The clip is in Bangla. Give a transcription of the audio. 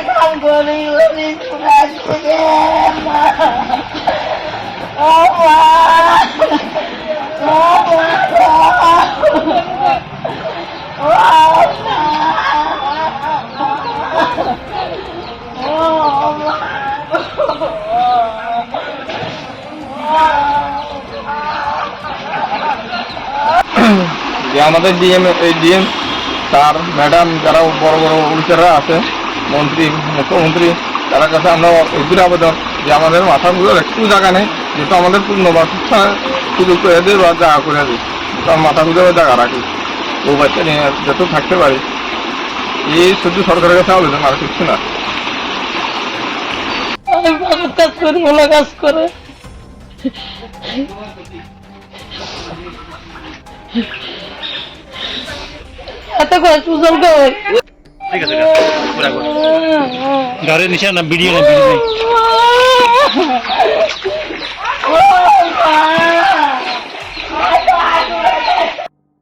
কাম করি যে আমাদের ডিএম স্যার ম্যাডাম যারা বড় বড় অফিসাররা আছে, মন্ত্রী মুখ্যমন্ত্রী, তার কাছে আমরা এগুলো আবেদন যে আমাদের মাথাগুলোর একটু জায়গা নেই, যেহেতু আমাদের পূর্ণবাস সুযোগ করে দেয় বা জায়গা করে দিই, কারণ মাথাগুলো জায়গা রাখি ও বাচ্চা নিয়ে যত থাকতে পারি। এই শুধু সরকারের কাছে আবেদন, আর কিছু না। কাজ করি, ভালো কাজ করে এত কষ্ট ঠিক আছে, ঘরে নিচে না ভিডিও না ভিডিও